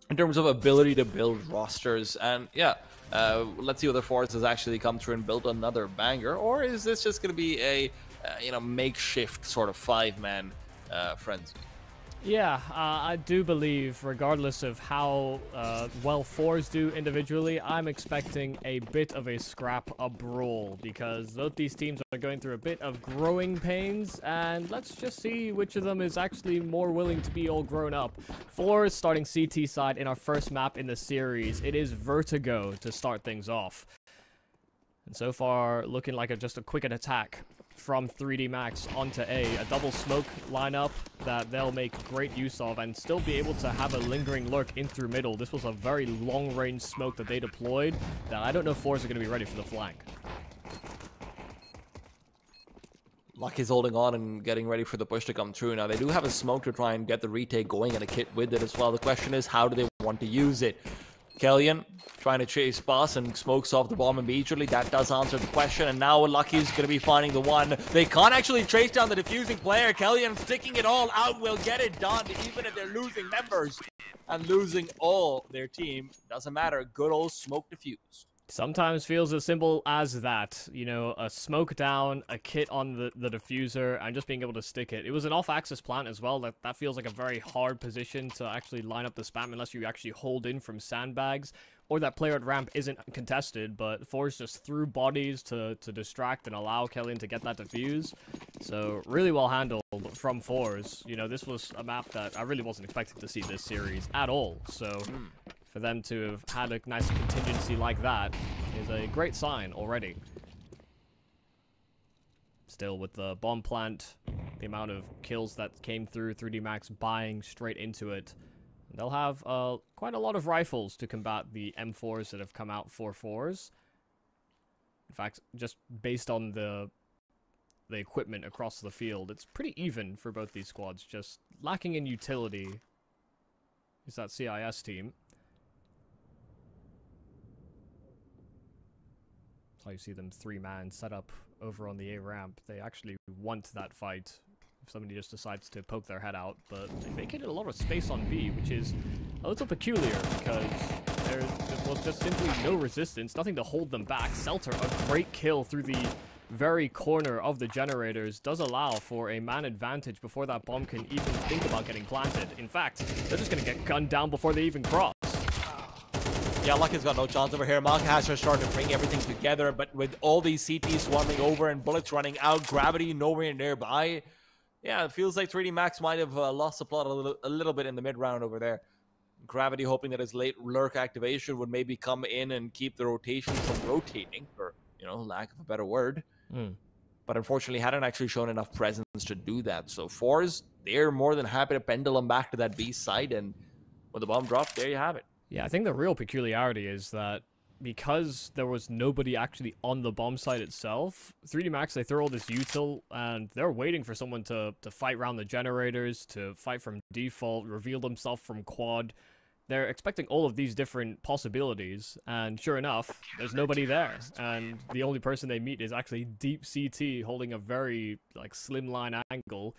in terms of ability to build rosters. And yeah, let's see whether forZe has actually come through and built another banger, or is this just going to be a makeshift sort of 5-man frenzy? Yeah, I do believe, regardless of how well forZe do individually, I'm expecting a bit of a scrap, a brawl, because both these teams are going through a bit of growing pains, and let's just see which of them is actually more willing to be all grown up. forZe starting CT side in our first map in the series. It is Vertigo to start things off. And so far, looking like just a quick attack from 3D Max onto A double smoke lineup that they'll make great use of and still be able to have a lingering lurk in through middle. This was a very long-range smoke that they deployed that I don't know if forZe are going to be ready for the flank. Lucky's holding on and getting ready for the push to come through. Now, they do have a smoke to try and get the retake going and a kit with it as well. The question is, how do they want to use it? Kellyan trying to chase Boss and smokes off the bomb immediately. That does answer the question, and now Lucky's going to be finding the one. They can't actually trace down the defusing player. Kellyan sticking it all out will get it done, even if they're losing members and losing all their team. Doesn't matter. Good old smoke defuse. Sometimes feels as simple as that, you know, a smoke down, a kit on the diffuser, and just being able to stick it. It was an off-axis plant as well. That feels like a very hard position to actually line up the spam unless you actually hold in from sandbags, or that player at ramp isn't contested, but forZe just threw bodies to distract and allow Kellyan to get that defuse. So, really well handled from forZe. You know, this was a map that I really wasn't expecting to see this series at all, so for them to have had a nice contingency like that is a great sign already. Still, with the bomb plant, the amount of kills that came through, 3D Max buying straight into it, they'll have quite a lot of rifles to combat the M4s that have come out for forZe. In fact, just based on the equipment across the field, it's pretty even for both these squads. Just lacking in utility is that CIS team. How you see them 3-man set up over on the A ramp. They actually want that fight if somebody just decides to poke their head out, but they vacated a lot of space on B, which is a little peculiar because there was just simply no resistance, nothing to hold them back. Selter, a great kill through the very corner of the generators, does allow for a man advantage before that bomb can even think about getting planted. In fact, they're just going to get gunned down before they even cross. Yeah, Lucky's got no chance over here. Malcahasher starting to bring everything together, but with all these CTs swarming over and bullets running out, gravity nowhere nearby. Yeah, it feels like 3D Max might have lost the plot a little bit in the mid-round over there. Gravity hoping that his late lurk activation would maybe come in and keep the rotation from rotating, for, you know, lack of a better word. But unfortunately hadn't actually shown enough presence to do that. So forZe, they're more than happy to pendulum back to that B side, and with the bomb drop, there you have it. Yeah, I think the real peculiarity is that because there was nobody actually on the bomb site itself, 3D Max, they throw all this util, and they're waiting for someone to fight around the generators, to fight from default, reveal themselves from quad. They're expecting all of these different possibilities, and sure enough, there's nobody there. And the only person they meet is actually deep CT holding a very, like, slimline angle.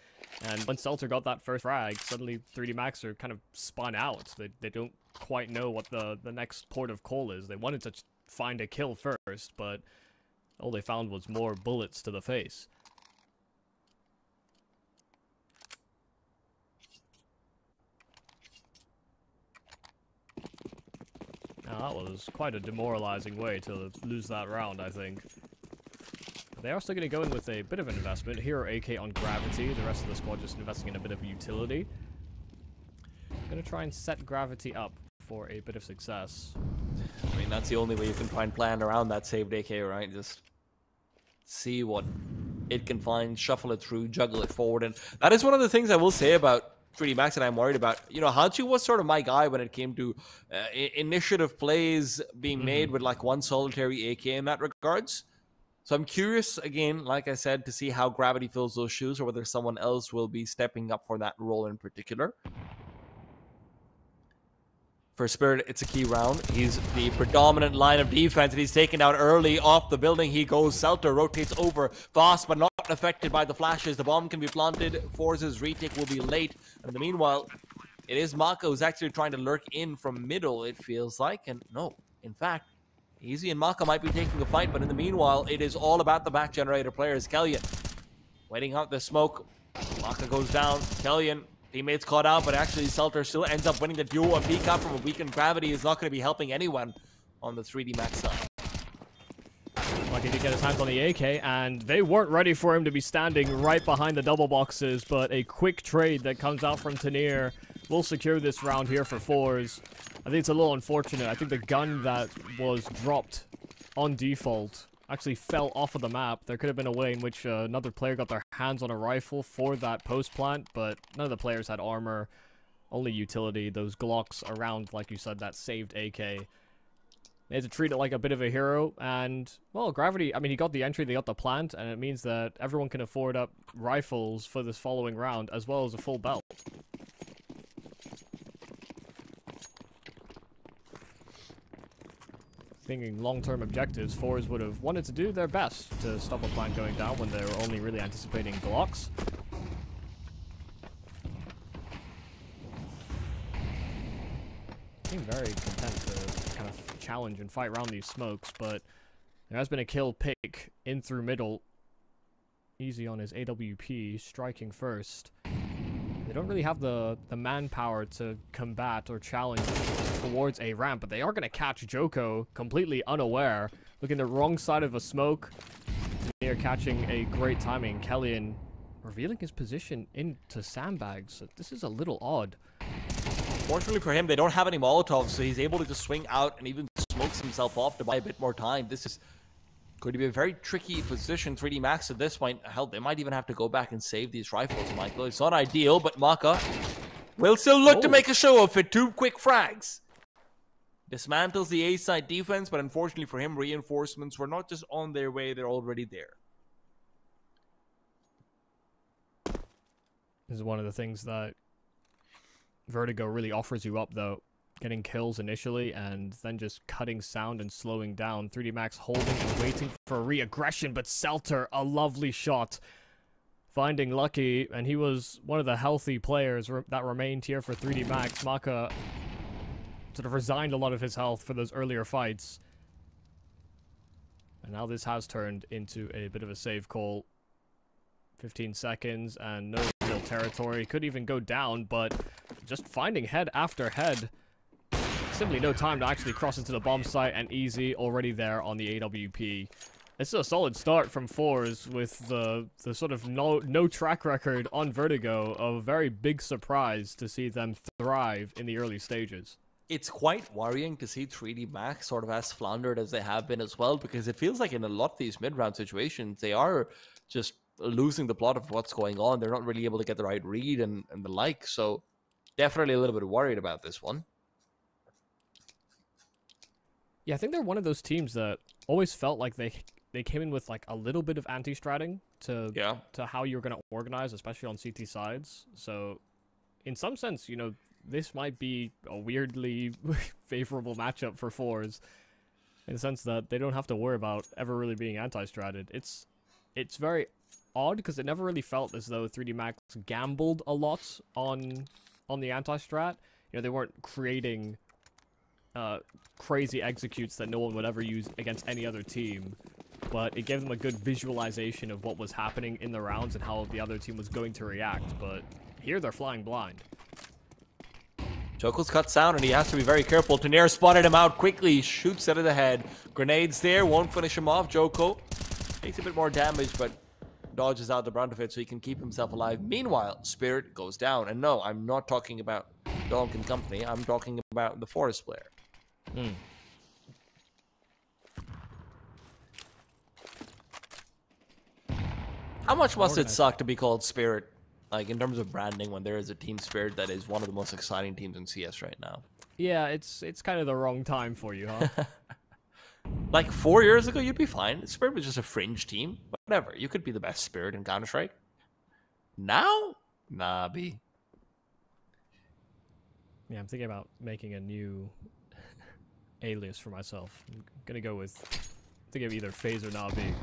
And when Selter got that first frag, suddenly 3D Max are kind of spun out. They don't quite know what the next port of call is. They wanted to find a kill first, but all they found was more bullets to the face. Now, that was quite a demoralizing way to lose that round, I think. They are still going to go in with a bit of an investment. Hero AK on Gravity, the rest of the squad just investing in a bit of utility. Going to try and set Gravity up for a bit of success. I mean, that's the only way you can try and plan around that saved AK, right? Just see what it can find, shuffle it through, juggle it forward. And that is one of the things I will say about 3D Max that I'm worried about. You know, Hanchu was sort of my guy when it came to initiative plays being made with like one solitary AK in that regards. So I'm curious, again, like I said, to see how Gravity fills those shoes, or whether someone else will be stepping up for that role in particular. For Spirit, it's a key round. He's the predominant line of defense, and he's taken out early off the building. He goes. Selter rotates over fast, but not affected by the flashes. The bomb can be planted. forZe's retake will be late. And in the meanwhile, It is Maka who's actually trying to lurk in from middle, it feels like. And no, in fact, Easy and Maka might be taking a fight, but in the meanwhile, it is all about the back generator players. Kellyan waiting out the smoke. Maka goes down. Kellyan, teammates caught out, but actually Selter still ends up winning the duel. A peek out from a weakened gravity is not going to be helping anyone on the 3D Max side. Lucky to get his hands on the AK, and they weren't ready for him to be standing right behind the double boxes, but a quick trade that comes out from Tanir will secure this round here for forZe. I think it's a little unfortunate. I think the gun that was dropped on default actually fell off of the map. There could have been a way in which another player got their hands on a rifle for that post plant, but none of the players had armor, only utility, those Glocks around, like you said, that saved AK. They had to treat it like a bit of a hero, and, well, Gravity, I mean, he got the entry, they got the plant, and it means that everyone can afford up rifles for this following round, as well as a full belt. Thinking long-term objectives, forZe would have wanted to do their best to stop a plant going down when they were only really anticipating Glocks. Seem very content to kind of challenge and fight around these smokes, but there has been a kill pick in through middle. Easy on his AWP, striking first. They don't really have the manpower to combat or challenge towards a ramp, but they are going to catch Joko completely unaware, looking the wrong side of a smoke. They are catching a great timing. Kellyan revealing his position into sandbags. So this is a little odd. Fortunately for him, they don't have any Molotovs, so he's able to just swing out and even smokes himself off to buy a bit more time. This is going to be a very tricky position. 3D Max at this point, hell, they might even have to go back and save these rifles, Michael. It's not ideal, but Maka will still look to make a show of it. 2 quick frags. Dismantles the A side defense, but unfortunately for him, reinforcements were not just on their way, they're already there. This is one of the things that Vertigo really offers you up, though. Getting kills initially, and then just cutting sound and slowing down. 3D Max holding and waiting for a re-aggression, but Selter, a lovely shot. Finding Lucky, and he was one of the healthy players that remained here for 3D Max. Maka sort of resigned a lot of his health for those earlier fights. And now this has turned into a bit of a save call. 15 seconds, and no real territory. Could even go down, but just finding head after head. Simply no time to actually cross into the bomb site, and Easy already there on the AWP. This is a solid start from forZe with the sort of no track record on Vertigo. A very big surprise to see them thrive in the early stages. It's quite worrying to see 3D Max sort of as floundered as they have been as well, because it feels like in a lot of these mid-round situations, they are just losing the plot of what's going on. They're not really able to get the right read and the like, so definitely a little bit worried about this one. Yeah, I think they're one of those teams that always felt like they came in with like a little bit of anti-stratting to how you're going to organize, especially on CT sides. So in some sense, you know, this might be a weirdly favorable matchup for forZe in the sense that they don't have to worry about ever really being anti-stratted. It's very odd because it never really felt as though 3D Max gambled a lot on the anti-strat. You know, they weren't creating crazy executes that no one would ever use against any other team, but it gave them a good visualization of what was happening in the rounds and how the other team was going to react. But here they're flying blind. Joko's cut sound, and he has to be very careful. Tanir spotted him out quickly, shoots out of the head. Grenades there, won't finish him off. Joko takes a bit more damage, but dodges out the brunt of it so he can keep himself alive. Meanwhile, Spirit goes down. And no, I'm not talking about Donk and company. I'm talking about the forZe player. How much must it suck to be called Spirit, like in terms of branding, when there is a team Spirit that is one of the most exciting teams in CS right now? Yeah, it's kind of the wrong time for you, huh? Like 4 years ago, you'd be fine. Spirit was just a fringe team. Whatever. You could be the best Spirit in Counter-Strike. Now? Nah, B. Yeah, I'm thinking about making a new alias for myself. I'm gonna go with, think of either FaZe or Nabi.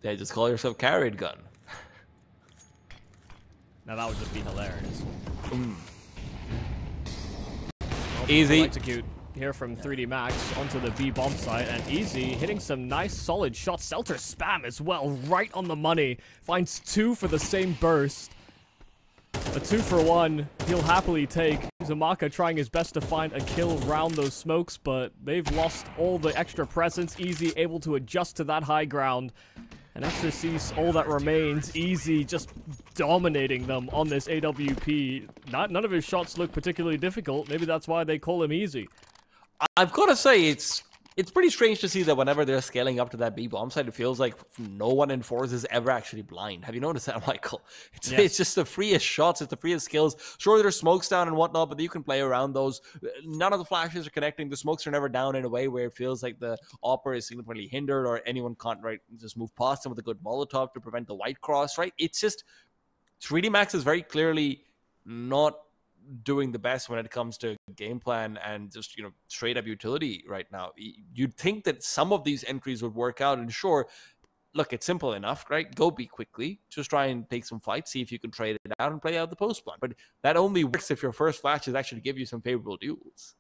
Yeah, just call yourself Carried Gun. Now that would just be hilarious. Easy. Execute here from 3D Max onto the B bomb site, and Easy hitting some nice solid shots. Selter spam as well, right on the money. Finds 2 for the same burst. A 2-for-1 he'll happily take. Zamaka trying his best to find a kill around those smokes, but they've lost all the extra presence. Easy able to adjust to that high ground. And Exorcise, all that remains. Easy just dominating them on this AWP. None of his shots look particularly difficult. Maybe that's why they call him Easy. I've got to say, it's pretty strange to see that whenever they're scaling up to that B bomb site, it feels like no one in forZe is ever actually blind. Have you noticed that, Michael? It's just the freest shots, it's the freest skills. Sure, there's smokes down and whatnot, but you can play around those. None of the flashes are connecting. The smokes are never down in a way where it feels like the Opera is significantly hindered or anyone can't just move past them with a good Molotov to prevent the white cross, right? It's just 3D Max is very clearly not doing the best when it comes to game plan and just, you know, straight up utility right now. You'd think that some of these entries would work out, and sure, look, it's simple enough, right? Go B quickly, just try and take some fights, see if you can trade it out and play out the post plan. But that only works if your first flashes actually give you some favorable duels.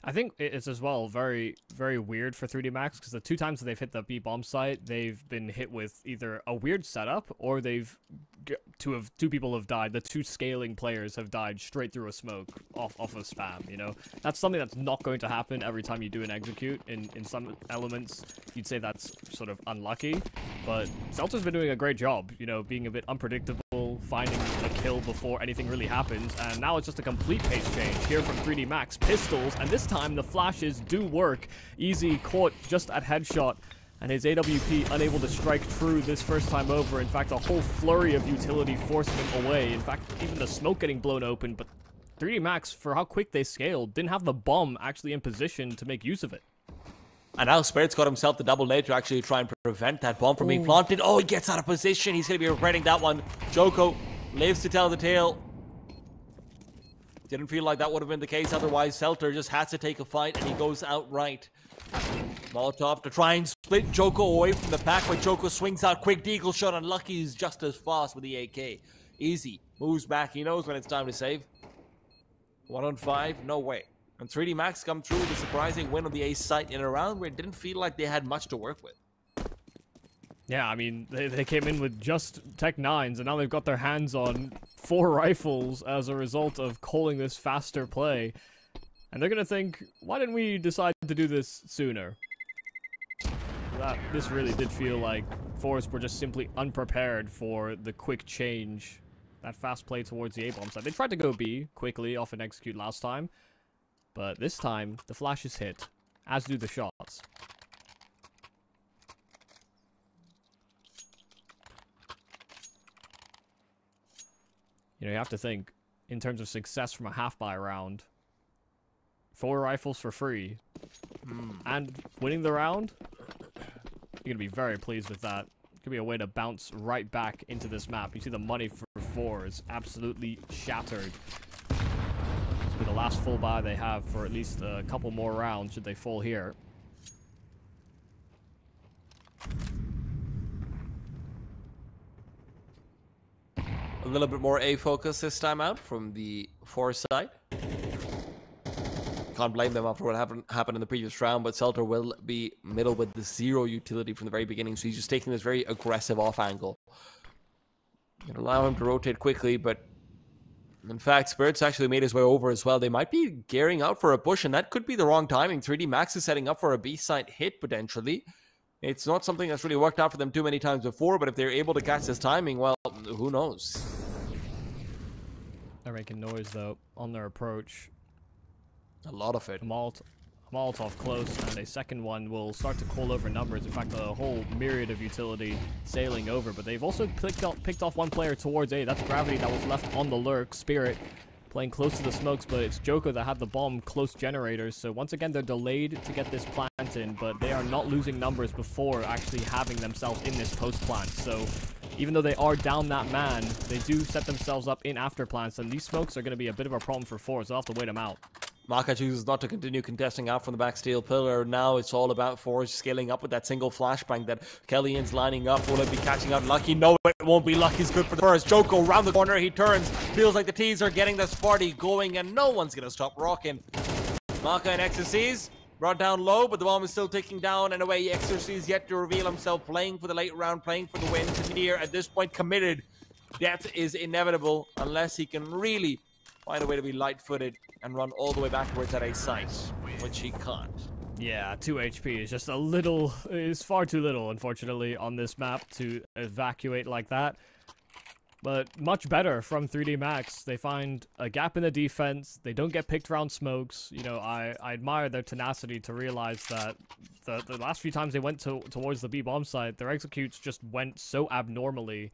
I think it's as well very, very weird for 3D Max, because the 2 times that they've hit the B bomb site, they've been hit with either a weird setup or two people have died. The 2 scaling players have died straight through a smoke off of spam, you know? That's something that's not going to happen every time you do an execute. In some elements, you'd say that's sort of unlucky, but Selter's been doing a great job, you know, being a bit unpredictable, finding a kill before anything really happens, and now it's just a complete pace change here from 3D Max. Pistols, and this time the flashes do work. Easy caught just at headshot, and his AWP unable to strike true this first time over. In fact, a whole flurry of utility forcing him away. In fact, even the smoke getting blown open, but 3D Max, for how quick they scaled, didn't have the bomb actually in position to make use of it. And now Spirit's got himself the double nade to actually try and prevent that bomb from being planted. Oh, he gets out of position. He's going to be regretting that one. Joko lives to tell the tale. Didn't feel like that would have been the case. Otherwise, Selter just has to take a fight, and he goes outright. Molotov to try and split Joko away from the pack, but Joko swings out quick deagle shot. Unlucky, he's just as fast with the AK. Easy moves back. He knows when it's time to save. 1 on 5, no way. And 3D Max come through with a surprising win on the ace site in a round where it didn't feel like they had much to work with. Yeah, I mean, they came in with just Tech 9s, and now they've got their hands on 4 rifles as a result of calling this faster play. And they're gonna think, why didn't we decide to do this sooner? This really did feel like forZe were just simply unprepared for the quick change, that fast play towards the A-bomb side. They tried to go B quickly off an execute last time, but this time, the flashes hit, as do the shots. You know, you have to think, in terms of success from a half-buy round, 4 rifles for free, and winning the round, you're going to be very pleased with that. Could be a way to bounce right back into this map. You see the money for 4 is absolutely shattered. This will be the last full buy they have for at least a couple more rounds, should they fall here. A little bit more A focus this time out from the forZe side. Can't blame them after what happened in the previous round, but Selter will be middle with the 0 utility from the very beginning, so he's just taking this very aggressive off angle. Can allow him to rotate quickly, but in fact, Spirit's actually made his way over as well. They might be gearing out for a push, and that could be the wrong timing. 3D Max is setting up for a B site hit potentially. It's not something that's really worked out for them too many times before, but if they're able to catch this timing, well, who knows? They're making noise, though, on their approach. A lot of it. Molotov close, and a second one will start to call over numbers. In fact, a whole myriad of utility sailing over, but they've also picked off one player towards A. That's Gravity that was left on the lurk. Spirit playing close to the smokes, but it's Joko that had the bomb close generators. So once again, they're delayed to get this plant in, but they are not losing numbers before actually having themselves in this post plant. So even though they are down that man, they do set themselves up in after plants, and these smokes are going to be a bit of a problem for forZe. They'll have to wait them out. Maka chooses not to continue contesting out from the back steel pillar. Now it's all about forZe scaling up with that single flashbang that Kellyan's lining up. Will it be catching out Lucky? No, it won't be. Lucky's good for the first. Joko around the corner. He turns. Feels like the T's are getting this party going, and no one's going to stop rocking. Maka and Exorcise brought down low, but the bomb is still ticking down and away. Exorcise yet to reveal himself, playing for the late round, playing for the win. Tanir at this point committed. Death is inevitable unless he can really find a way to be light-footed and run all the way backwards at a site, which he can't. Yeah, 2 HP is just a little, is far too little, unfortunately, on this map to evacuate like that. But much better from 3D Max. They find a gap in the defense. They don't get picked around smokes. You know, I admire their tenacity to realize that the last few times they went towards the B bomb site, their executes just went so abnormally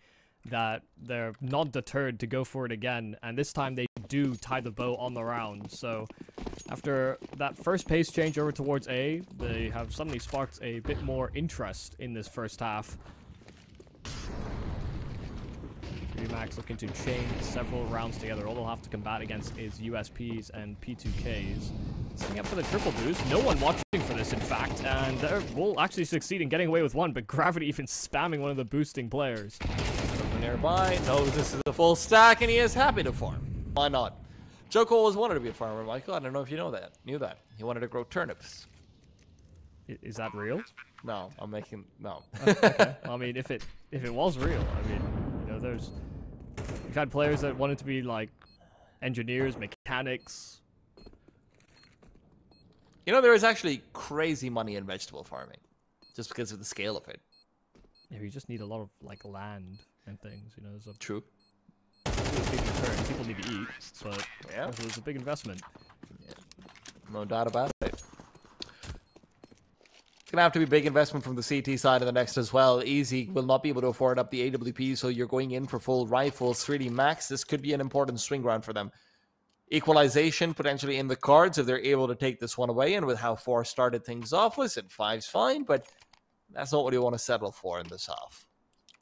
that they're not deterred to go for it again, and this time they do tie the bow on the round. So after that first pace change over towards A, they have suddenly sparked a bit more interest in this first half. 3D Max looking to chain several rounds together. All they'll have to combat against is USPs and P2Ks. Setting up for the triple boost. No one watching for this, in fact, and they will actually succeed in getting away with one, but Gravity even spamming one of the boosting players. Nearby knows this is a full stack, and he is happy to farm. Why not? Joko always wanted to be a farmer, Michael. I don't know if you knew that. He wanted to grow turnips. Is that real? No, I'm making no. Okay. I mean, if it was real, I mean, you know, we've had players that wanted to be like engineers, mechanics. You know, there is actually crazy money in vegetable farming, just because of the scale of it. Yeah, you just need a lot of like land and things, you know. There's a True. big return. People need to eat, but yeah, it's a big investment. Yeah. No doubt about it. It's gonna have to be a big investment from the CT side of the next as well. Easy will not be able to afford up the AWP, so you're going in for full rifles. 3D Max, this could be an important swing round for them. Equalization potentially in the cards if they're able to take this one away, and with how forZe started things off, listen, 5's fine, but that's not what you want to settle for in this half.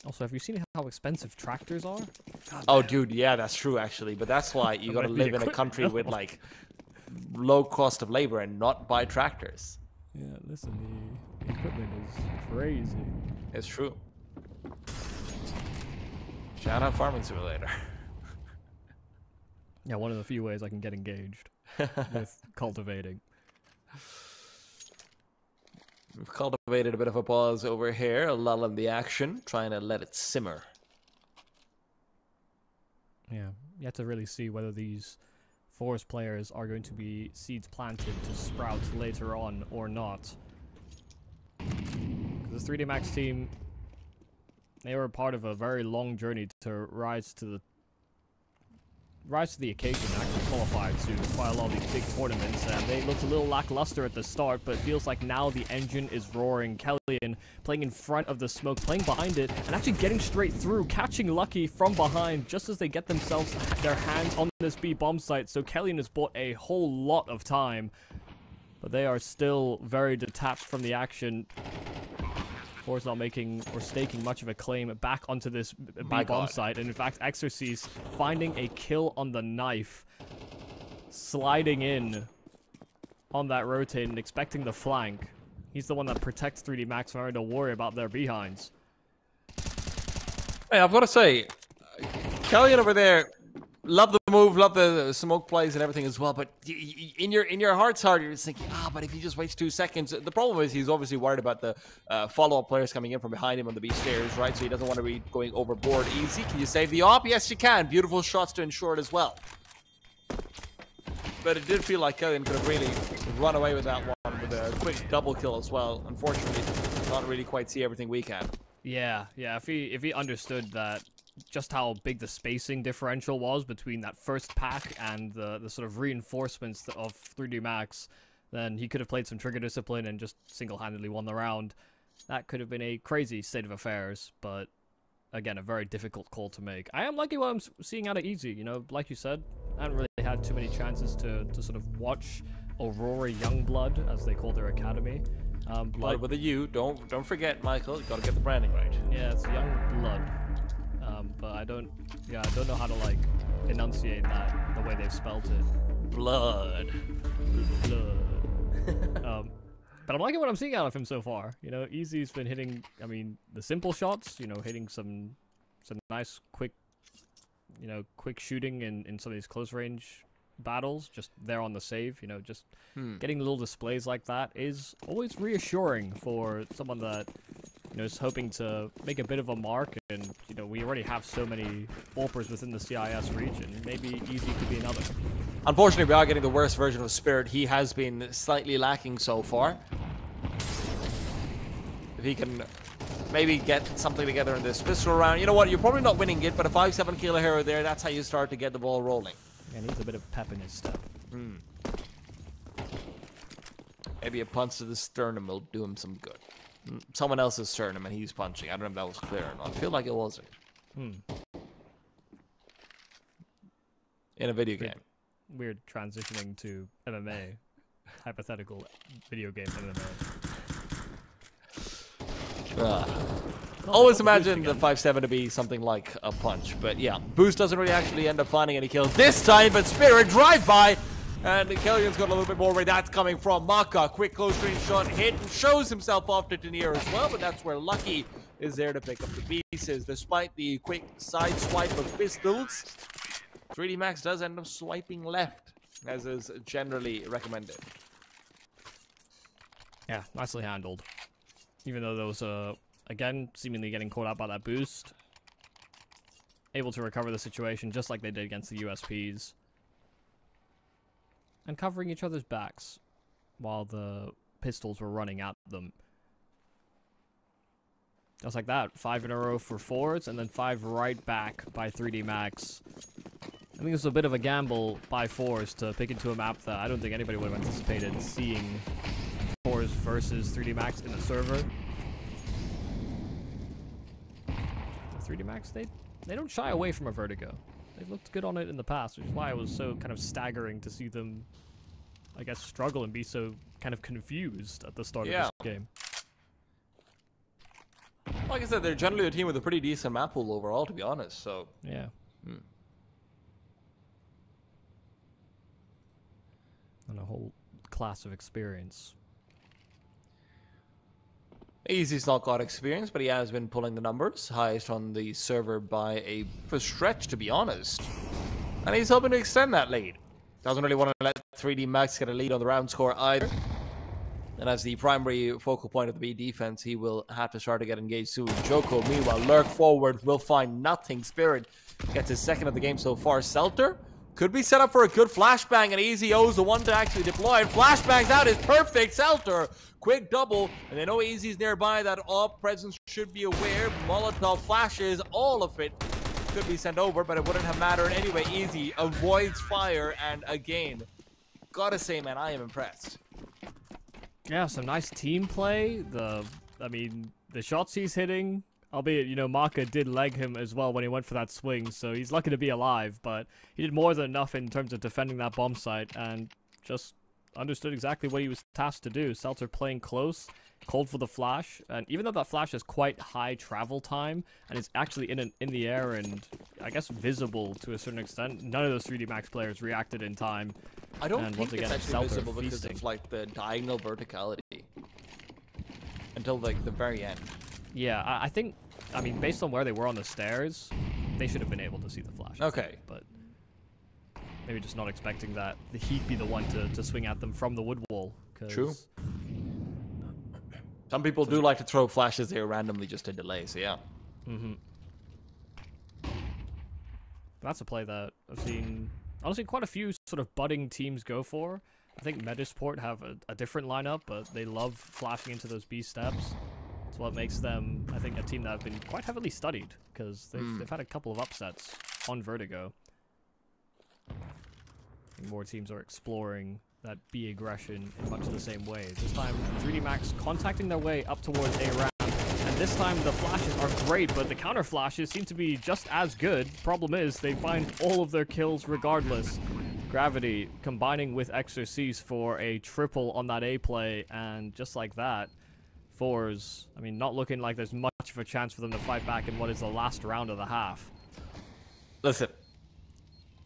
Also, have you seen how expensive tractors are? God, oh, dude, yeah, that's true, actually. But that's why you got to live in a country with, like, low cost of labor and not buy tractors. Yeah, listen, the equipment is crazy. It's true. Shout out Farming Simulator. Yeah, one of the few ways I can get engaged with cultivating. We've cultivated a bit of a pause over here, a lull in the action, trying to let it simmer. Yeah, you have to really see whether these forZe players are going to be seeds planted to sprout later on or not. This 3D Max team, they were part of a very long journey to rise to the occasion, actually qualify to quite a lot of these big tournaments, and they looked a little lackluster at the start, but it feels like now the engine is roaring. Kellyan playing in front of the smoke, playing behind it, and actually getting straight through, catching Lucky from behind just as they get themselves their hands on this B bomb site. So Kellyan has bought a whole lot of time, but they are still very detached from the action. forZe not making or staking much of a claim back onto this B bomb site, and in fact, Exorcise finding a kill on the knife, sliding in on that rotate and expecting the flank. He's the one that protects 3D Max from having to worry about their behinds. Hey, I've got to say, Kellyan over there, love the move, love the smoke plays and everything as well, but in your heart's heart, you're just thinking, but if he just waits 2 seconds, the problem is he's obviously worried about the follow-up players coming in from behind him on the B stairs, right? So he doesn't want to be going overboard easy. Can you save the op? Yes, you can. Beautiful shots to ensure it as well. But it did feel like Kellyan could have really run away with that one with a quick double kill as well. Unfortunately, not really quite see everything we can. Yeah. If he understood that, just how big the spacing differential was between that first pack and the sort of reinforcements of 3D Max, then he could have played some trigger discipline and just single-handedly won the round. That could have been a crazy state of affairs, but again, a very difficult call to make. I am liking what I'm seeing out of Easy. You know, like you said, I haven't really had too many chances to sort of watch Aurora Youngblood, as they call their academy. Blood with a U. Don't forget, Michael. You gotta get the branding right. Yeah, it's Youngblood. But I don't know how to like enunciate that the way they've spelled it. blood. But I'm liking what I'm seeing out of him so far. You know, Easy's been hitting, I mean, the simple shots, you know, hitting some nice, quick, you know, quick shooting in some of these close range battles, just there on the save, you know, just getting little displays like that is always reassuring for someone that, you know, is hoping to make a bit of a mark. And, you know, we already have so many AWPers within the CIS region. Maybe Easy could be another. Unfortunately, we are getting the worst version of Spirit. He has been slightly lacking so far. If he can maybe get something together in this pistol round. You know what? You're probably not winning it, but a 5-7 killer here or there, that's how you start to get the ball rolling. Yeah, needs a bit of pep in his step. Maybe a punch to the sternum will do him some good. Someone else's sternum and he's punching. I don't know if that was clear or not. I feel like it wasn't. In a video game. Weird transitioning to MMA. Hypothetical video game MMA. Always imagine the 5-7 to be something like a punch, but yeah, Boost doesn't really actually end up finding any kills this time, but Spirit drive-by, and Kellyan's got a little bit more where that's coming from. Maka, quick close range shot, hit, and shows himself off to Tenier as well, but that's where Lucky is there to pick up the pieces. Despite the quick side swipe of pistols, 3D Max does end up swiping left, as is generally recommended. Yeah, nicely handled. Even though there was again, seemingly getting caught out by that boost. Able to recover the situation just like they did against the USPs. And covering each other's backs while the pistols were running at them. Just like that. 5 in a row for forZe, and then 5 right back by 3D Max. I think it was a bit of a gamble by forZe to pick into a map that I don't think anybody would have anticipated seeing forZe versus 3D Max in the server. 3D Max, they don't shy away from a Vertigo. They've looked good on it in the past, which is why it was so kind of staggering to see them, I guess, struggle and be so kind of confused at the start of this game. Like I said, they're generally a team with a pretty decent map pool overall, to be honest, so... Yeah. And a whole class of experience. Easy's not got experience, but he has been pulling the numbers. Highest on the server by a stretch, to be honest. And he's hoping to extend that lead. Doesn't really want to let 3D Max get a lead on the round score either. And as the primary focal point of the B defense, he will have to start to get engaged soon. Joko, meanwhile, lurk forward, will find nothing. Spirit gets his second of the game so far. Selter could be set up for a good flashbang, and Easy O's the one to actually deploy. And flashbangs out is perfect. Selter, quick double, and they know Easy's nearby. That AWP presence should be aware. Molotov flashes, all of it could be sent over, but it wouldn't have mattered anyway. Easy avoids fire, and again, gotta say, man, I am impressed. Yeah, some nice team play. I mean, the shots he's hitting, albeit, you know, Maka did leg him as well when he went for that swing, so he's lucky to be alive, but he did more than enough in terms of defending that bomb site and just understood exactly what he was tasked to do. Seltzer playing close, called for the flash, and even though that flash has quite high travel time and is actually in the air and I guess visible to a certain extent, none of those 3D Max players reacted in time. I don't think it's actually visible because of like the diagonal verticality until like the very end. Yeah, I think, I mean, based on where they were on the stairs, they should have been able to see the flash. Okay. But maybe just not expecting that he'd be the one to swing at them from the wood wall. True. Some people do like to throw flashes there randomly just to delay, so yeah. That's a play that I've seen, honestly, quite a few sort of budding teams go for. I think Medisport have a different lineup, but they love flashing into those B steps. It's what makes them, I think, a team that have been quite heavily studied, because they've had a couple of upsets on Vertigo. I think more teams are exploring that B aggression in much the same way. This time, 3D Max contacting their way up towards A round. And this time, the flashes are great, but the counter flashes seem to be just as good. Problem is, they find all of their kills regardless. Gravity combining with Exorcise for a triple on that A play, and just like that, forZe, I mean, not looking like there's much of a chance for them to fight back in what is the last round of the half. Listen,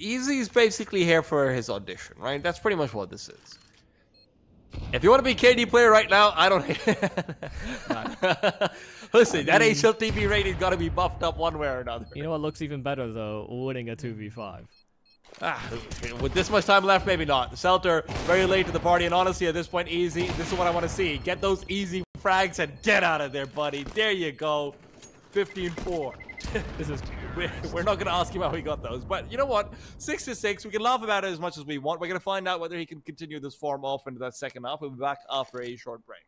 Easy's basically here for his audition, right? That's pretty much what this is. If you want to be KD player right now, I don't. Listen, that HLTV rating got to be buffed up one way or another. You know what looks even better though? Winning a 2v5. With this much time left, maybe not. The Celter very late to the party, and honestly, at this point, Easy. This is what I want to see. Get those easy frags and get out of there, buddy. There you go. 15-4. This is. We're not going to ask him how he got those, but you know what? 6-6. We can laugh about it as much as we want. We're going to find out whether he can continue this form off into that second half. We'll be back after a short break.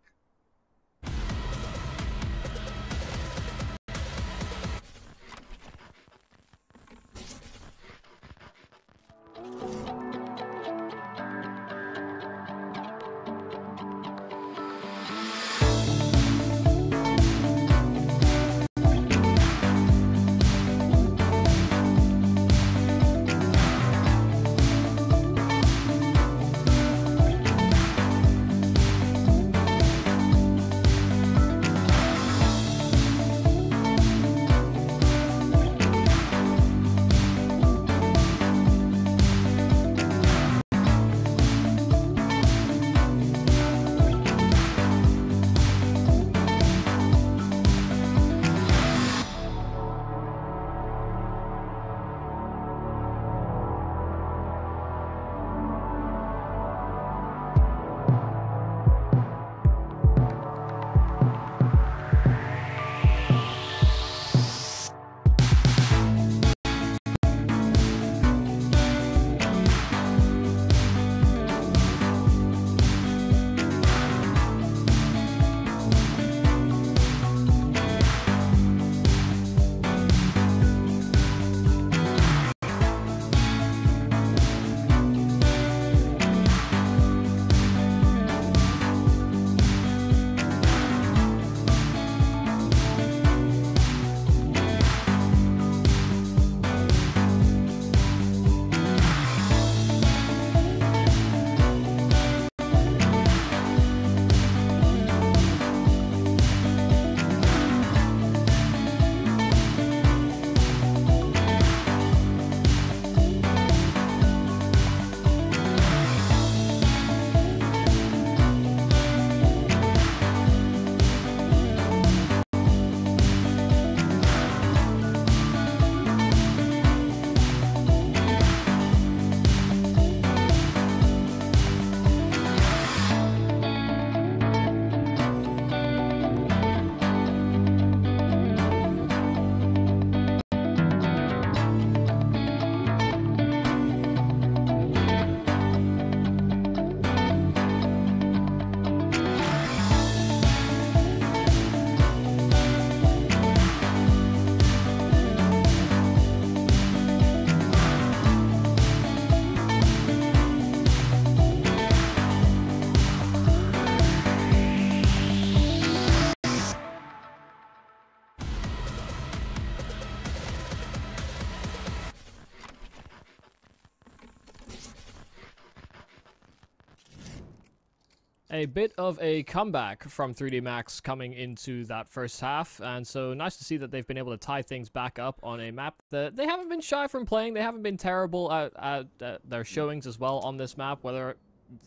A bit of a comeback from 3D Max coming into that first half, and so nice to see that they've been able to tie things back up on a map that they haven't been shy from playing. They haven't been terrible at their showings as well on this map, whether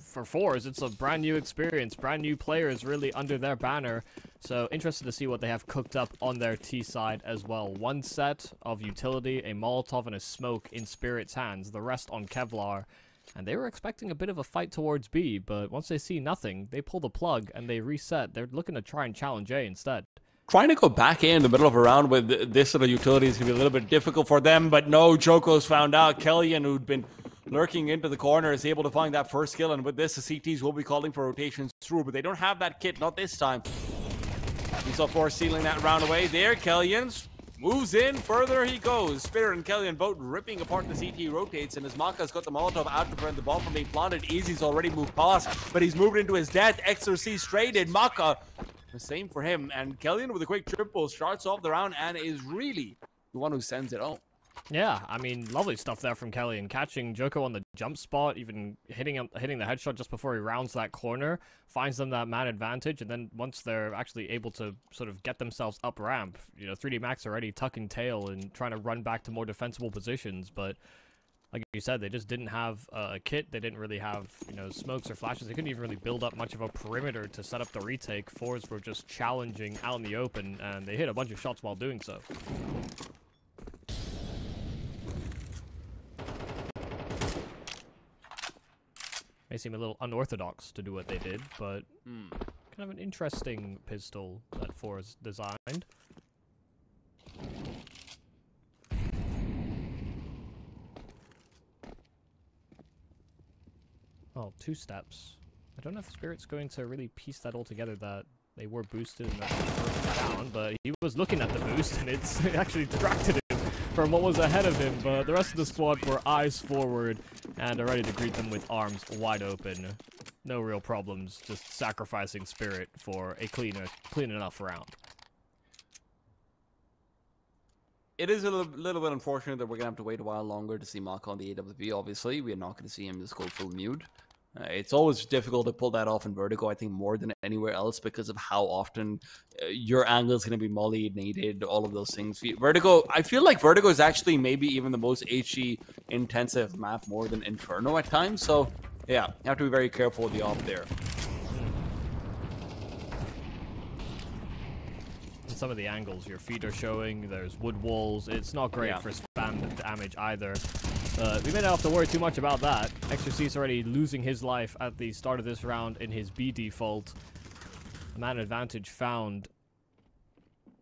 for forZe, it's a brand new experience, brand new players really under their banner, so interested to see what they have cooked up on their T side as well. One set of utility, a Molotov, and a smoke in Spirit's hands, the rest on Kevlar. And they were expecting a bit of a fight towards B, but once they see nothing, they pull the plug and they reset. They're looking to try and challenge A instead. Trying to go back in the middle of a round with this sort of utility is going to be a little bit difficult for them, but no, Joko's found out. Kellyan, who'd been lurking into the corner, is able to find that first kill, and with this, the CTs will be calling for rotations through, but they don't have that kit, not this time. We saw forZe sealing that round away there. Kellyan's moves in, further he goes. Spirit and Kellyan both ripping apart the CT rotates, and as Maka's got the Molotov out to prevent the ball from being planted, Easy's already moved past, but he's moved into his death. XRC straight in. Maka, the same for him, and Kellyan with a quick triple starts off the round and is really the one who sends it home. Yeah, I mean, lovely stuff there from Kellyan, catching Joko on the jump spot, even hitting the headshot just before he rounds that corner, finds them that man advantage, and then once they're actually able to sort of get themselves up ramp, you know, 3D Max already tucking tail and trying to run back to more defensible positions, but like you said, they just didn't have a kit. They didn't really have, you know, smokes or flashes. They couldn't even really build up much of a perimeter to set up the retake. forZe were just challenging out in the open, and they hit a bunch of shots while doing so. May seem a little unorthodox to do what they did, but kind of an interesting pistol that forZe designed. Oh, 2 steps. I don't know if Spirit's going to really piece that all together, that they were boosted and that they were down, but he was looking at the boost and it actually distracted him from what was ahead of him, but the rest of the squad were eyes forward and are ready to greet them with arms wide open. No real problems, just sacrificing Spirit for a clean enough round. It is a little bit unfortunate that we're going to have to wait a while longer to see Maka on the AWP, obviously. We're not going to see him just go full mute. It's always difficult to pull that off in Vertigo, I think, more than anywhere else because of how often your angle is going to be molly needed, all of those things. Vertigo, I feel like Vertigo is actually maybe even the most HE intensive map more than Inferno at times. So, yeah, you have to be very careful with the op there. Some of the angles your feet are showing, there's wood walls. It's not great for spam damage either. We may not have to worry too much about that. X47 already losing his life at the start of this round in his B default. A man advantage found.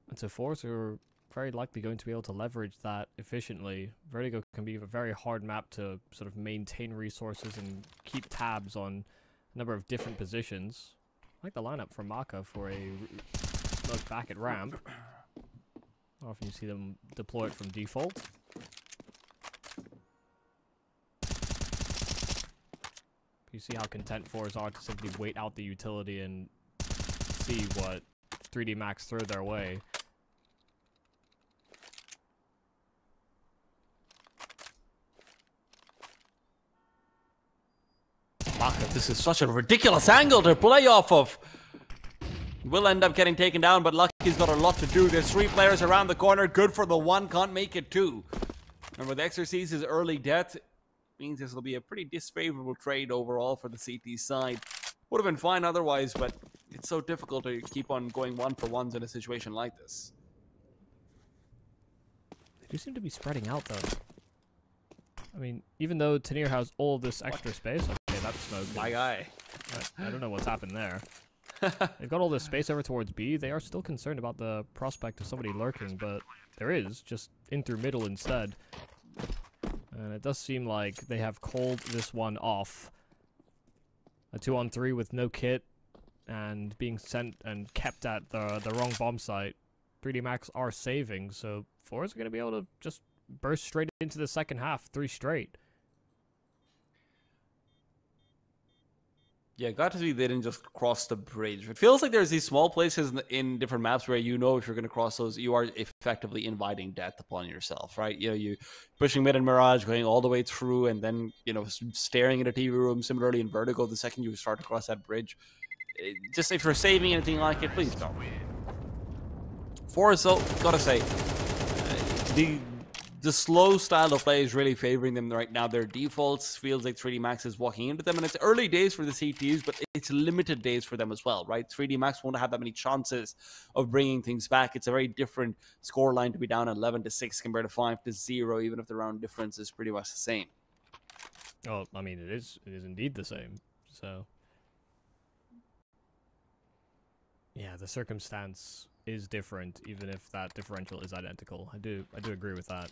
And so forZe are very likely going to be able to leverage that efficiently. Vertigo can be a very hard map to sort of maintain resources and keep tabs on a number of different positions. I like the lineup from Maka for a smoke back at ramp. Often you see them deploy it from default. You see how content forZe are to simply wait out the utility and see what 3D Max throw their way. Maka, this is such a ridiculous angle to play off of. Will end up getting taken down, but Lucky's got a lot to do. There's 3 players around the corner. Good for the 1, can't make it 2. And with X47's early death, means this will be a pretty disfavorable trade overall for the CT side. Would have been fine otherwise, but it's so difficult to keep on going 1-for-1s in a situation like this. They do seem to be spreading out, though. I mean, even though Tanir has all this extra space, okay, that's smoke. My guy. I don't know what's happened there. They've got all this space over towards B. They are still concerned about the prospect of somebody lurking, but there is, just in through middle instead. And it does seem like they have called this one off. A 2-on-3 with no kit and being sent and kept at the wrong bomb site. 3D Max are saving, so forZe are going to be able to just burst straight into the second half, 3 straight. Yeah, got to see they didn't just cross the bridge. It feels like there's these small places in different maps where you know if you're going to cross those, you are effectively inviting death upon yourself, right? You know, you pushing mid and Mirage, going all the way through, and then, you know, staring at a TV room. Similarly in Vertigo, the second you start to cross that bridge, just if you're saving anything like it, please don't. forZe, though, gotta say, the slow style of play is really favoring them right now. Their defaults feels like 3D Max is walking into them, and it's early days for the CTs, but it's limited days for them as well, right? 3D Max won't have that many chances of bringing things back. It's a very different scoreline to be down 11-6 compared to 5-0, even if the round difference is pretty much the same. Oh, I mean, it is indeed the same. So, yeah, the circumstance is different, even if that differential is identical. I do agree with that.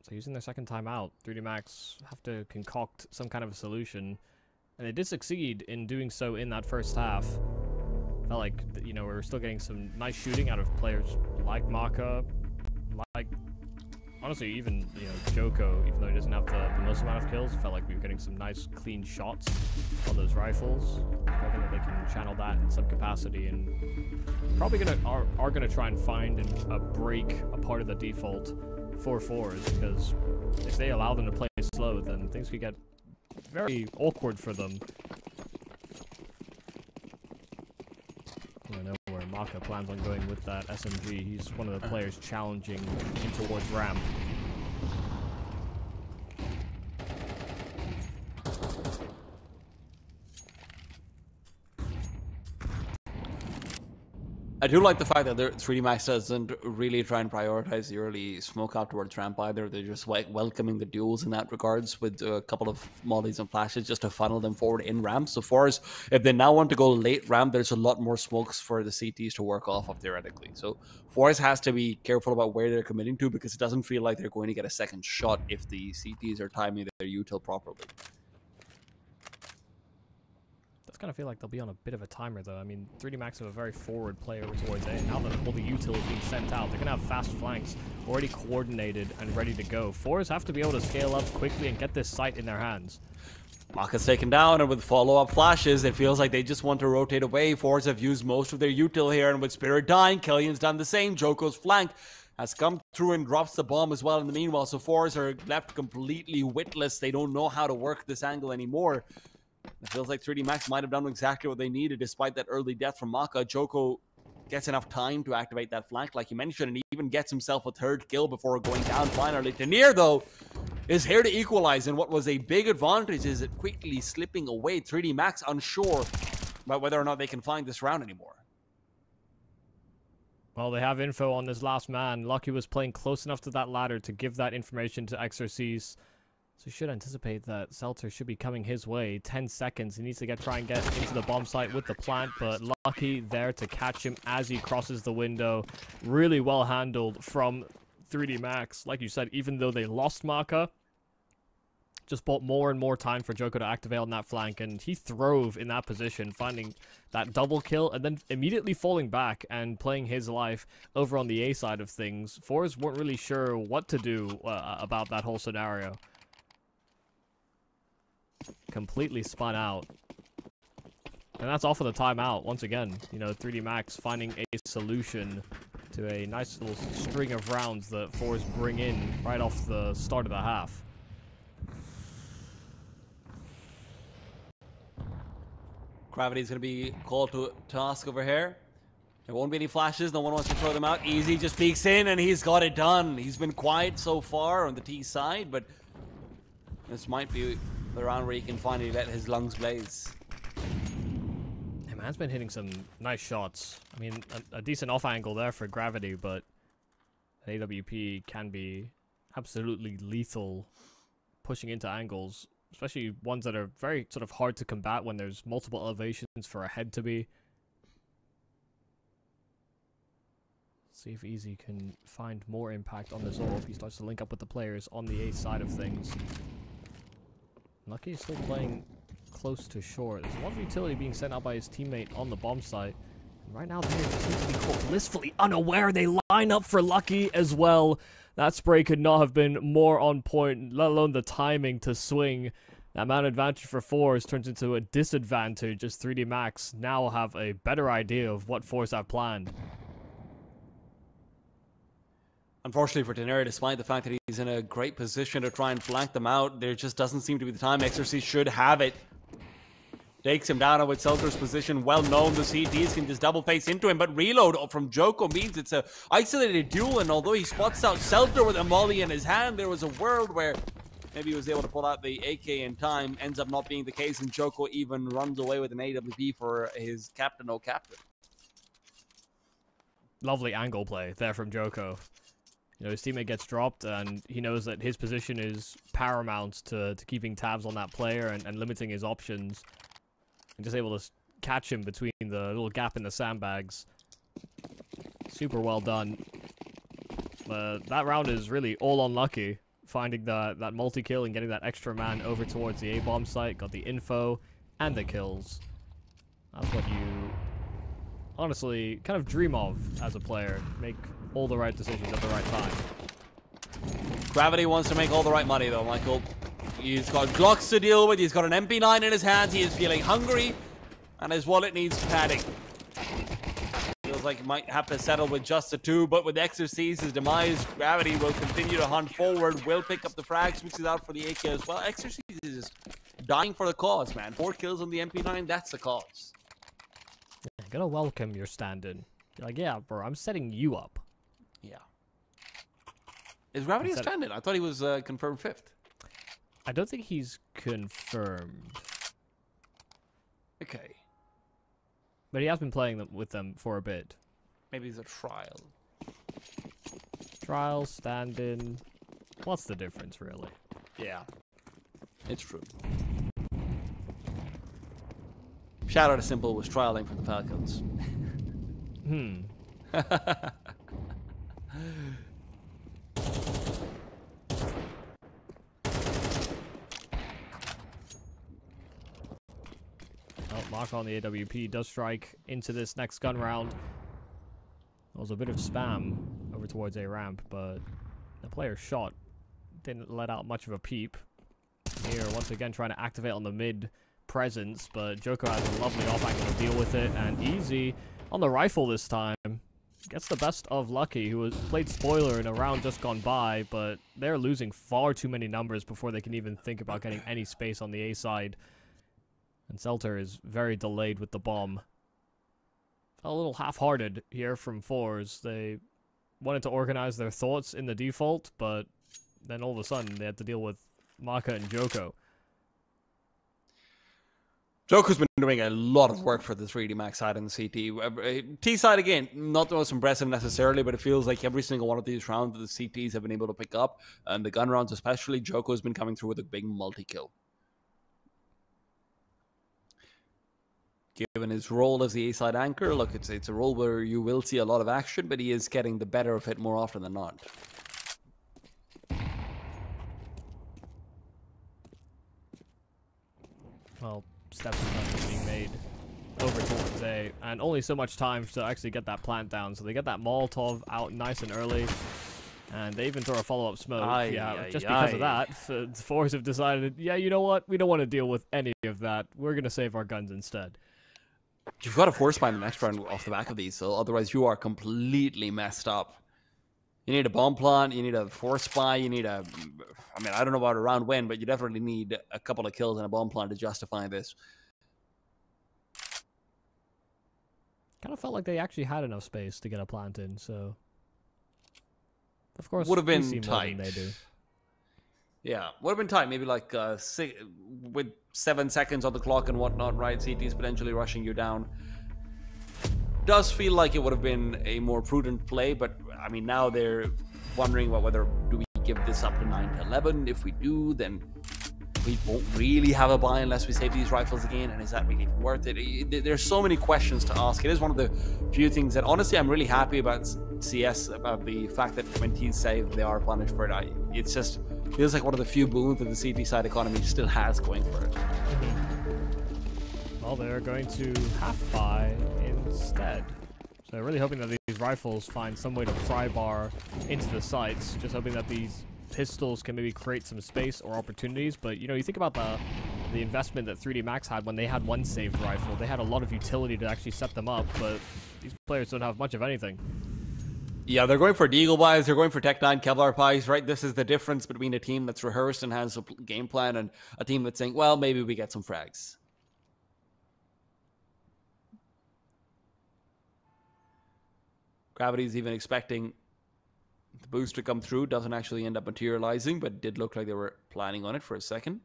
So using their second timeout, 3D Max have to concoct some kind of a solution, and they did succeed in doing so in that first half. Felt like, you know, we were still getting some nice shooting out of players like Maka, like, honestly, even, you know, Joko, even though he doesn't have the most amount of kills. It felt like we were getting some nice, clean shots on those rifles. I think that they can channel that in some capacity, and probably are gonna try and find a break a part of the default for forZe, because if they allow them to play slow, then things could get very awkward for them. I know where Maka plans on going with that SMG. He's one of the players challenging in towards ramp. I do like the fact that 3D Max doesn't really try and prioritize the early smoke out towards ramp either. They're just welcoming the duels in that regards with a couple of mollies and flashes just to funnel them forward in ramp. So forZe, if they now want to go late ramp, there's a lot more smokes for the CTs to work off of theoretically. So forZe has to be careful about where they're committing to because it doesn't feel like they're going to get a second shot if the CTs are timing their util properly. Kind of feel like they'll be on a bit of a timer though. I mean, 3D Max have a very forward play over towards A. Now that all the util is being sent out, they're gonna have fast flanks already coordinated and ready to go. forZe have to be able to scale up quickly and get this site in their hands. Maka's taken down, and with follow-up flashes, it feels like they just want to rotate away. forZe have used most of their util here, and with Spirit dying, Killian's done the same. Joko's flank has come through and drops the bomb as well in the meanwhile, so forZe are left completely witless. They don't know how to work this angle anymore. It feels like 3D Max might have done exactly what they needed despite that early death from Maka. Joko gets enough time to activate that flank like you mentioned and even gets himself a third kill before going down finally. Tenier, though, is here to equalize, and what was a big advantage is it quickly slipping away. 3D Max unsure about whether or not they can find this round anymore. Well, they have info on this last man. Lucky was playing close enough to that ladder to give that information to Exorcise. So you should anticipate that Seltzer should be coming his way. 10 seconds. He needs to try and get into the bomb site with the plant, but Lucky there to catch him as he crosses the window. Really well handled from 3D Max. Like you said, even though they lost Maka, just bought more and more time for Joko to activate on that flank, and he throve in that position, finding that double kill and then immediately falling back and playing his life over on the A side of things. forZe weren't really sure what to do about that whole scenario. Completely spun out. And that's off of the timeout. Once again, you know, 3D Max finding a solution to a nice little string of rounds that forZe bring in right off the start of the half. Gravity's going to be called to task over here. There won't be any flashes. No one wants to throw them out. Easy just peeks in and he's got it done. He's been quiet so far on the T side, but this might be the round where he can finally let his lungs blaze. Hey, man's been hitting some nice shots. I mean, a decent off angle there for Gravity, but AWP can be absolutely lethal pushing into angles, especially ones that are very sort of hard to combat when there's multiple elevations for a head to be. See if Easy can find more impact on this orb. He starts to link up with the players on the A side of things. Lucky is still playing close to short. There's a lot of utility being sent out by his teammate on the bomb site. And right now, they seem to be caught blissfully unaware. They line up for Lucky as well. That spray could not have been more on point, let alone the timing to swing. That man advantage for forZe turns into a disadvantage as 3D Max now have a better idea of what forZe have planned. Unfortunately for Tenier, despite the fact that he's in a great position to try and flank them out, there just doesn't seem to be the time. Exorcise should have it. Takes him down with Seltzer's position. Well known, the CTs can just double face into him, but reload from Joko means it's a isolated duel, and although he spots out Seltzer with a molly in his hand, there was a world where maybe he was able to pull out the AK in time. Ends up not being the case, and Joko even runs away with an AWP for his captain, captain. Lovely angle play there from Joko. You know, his teammate gets dropped, and he knows that his position is paramount to keeping tabs on that player and limiting his options. And just able to catch him between the little gap in the sandbags. Super well done. That round is really all on Lucky. Finding that multi-kill and getting that extra man over towards the A-bomb site. Got the info and the kills. That's what you honestly kind of dream of as a player. Make all the right decisions at the right time. Gravity wants to make all the right money though, Michael. He's got Glocks to deal with, he's got an MP9 in his hands, he is feeling hungry, and his wallet needs padding. Feels like he might have to settle with just the 2, but with Exorcise's demise, Gravity will continue to hunt forward, will pick up the frag, switches out for the AK as well. Exorcise is just dying for the cause, man. 4 kills on the MP9, that's the cause. Yeah, gotta welcome your stand-in. You're like, yeah, bro, I'm setting you up. Yeah. Is Gravity stranded? I thought he was confirmed 5th. I don't think he's confirmed. Okay. But he has been playing with them for a bit. Maybe he's a trial. Trial, stand-in. What's the difference, really? Yeah. It's true. Shout out to Simple was trialing for the Falcons. Oh, Mark on the AWP does strike into this next gun round. There was a bit of spam over towards A ramp, but the player shot didn't let out much of a peep. Here, once again, trying to activate on the mid presence, but Joko has a lovely off angle to deal with it, and Easy on the rifle this time. Gets the best of Lucky, who has played spoiler in a round just gone by, but they're losing far too many numbers before they can even think about getting any space on the A side. And Selter is very delayed with the bomb. A little half-hearted here from forZe. They wanted to organize their thoughts in the default, but then all of a sudden they had to deal with Maka and Joko. Joko's been doing a lot of work for the 3D Max side and the CT. T side, again, not the most impressive necessarily, but it feels like every single one of these rounds the CTs have been able to pick up. And the gun rounds especially, Joko's been coming through with a big multi-kill. Given his role as the A-side anchor, look, it's a role where you will see a lot of action, but he is getting the better of it more often than not. Well, steps are being made over towards A, and only so much time to actually get that plant down. So they get that Molotov out nice and early, and they even throw a follow-up smoke. Just because of that, forZe have decided, yeah, you know what? We don't want to deal with any of that. We're going to save our guns instead. You've got to force find the next round off the back of these, so otherwise you are completely messed up. You need a bomb plant, you need a force spy, you need a... I mean, I don't know about a round win, but you definitely need a couple of kills and a bomb plant to justify this. Kind of felt like they actually had enough space to get a plant in, so... Of course, would have been we see tight. more than they do. Yeah, would have been tight. Maybe like with 7 seconds on the clock and whatnot, right? CT's potentially rushing you down. Does feel like it would have been a more prudent play, but I mean, now they're wondering about whether do we give this up to 9-11. If we do, then we won't really have a buy unless we save these rifles again, and is that really worth it? There's so many questions to ask. It is one of the few things that honestly I'm really happy about CS, about the fact that when teams save, they are punished for it. It's just feels like one of the few boons that the CT side economy still has going for it. Well, they're going to half buy instead. So they're really hoping that these rifles find some way to pry bar into the sights. Just hoping that these pistols can maybe create some space or opportunities. But, you know, you think about the investment that 3D Max had when they had one saved rifle. They had a lot of utility to actually set them up, but these players don't have much of anything. Yeah, they're going for Deagle buys, they're going for Tech 9 Kevlar pies, right? This is the difference between a team that's rehearsed and has a game plan and a team that's saying, well, maybe we get some frags. Gravity's even expecting the boost to come through. Doesn't actually end up materializing, but it did look like they were planning on it for a second.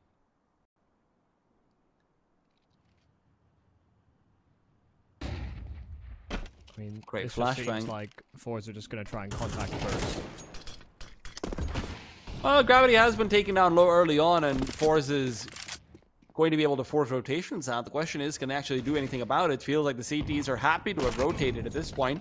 I mean, great this just flashbang. seems like forZe are just going to try and contact first. Well, Gravity has been taken down low early on, and forZe is going to be able to force rotations out. The question is, can they actually do anything about it? Feels like the CTs are happy to have rotated at this point.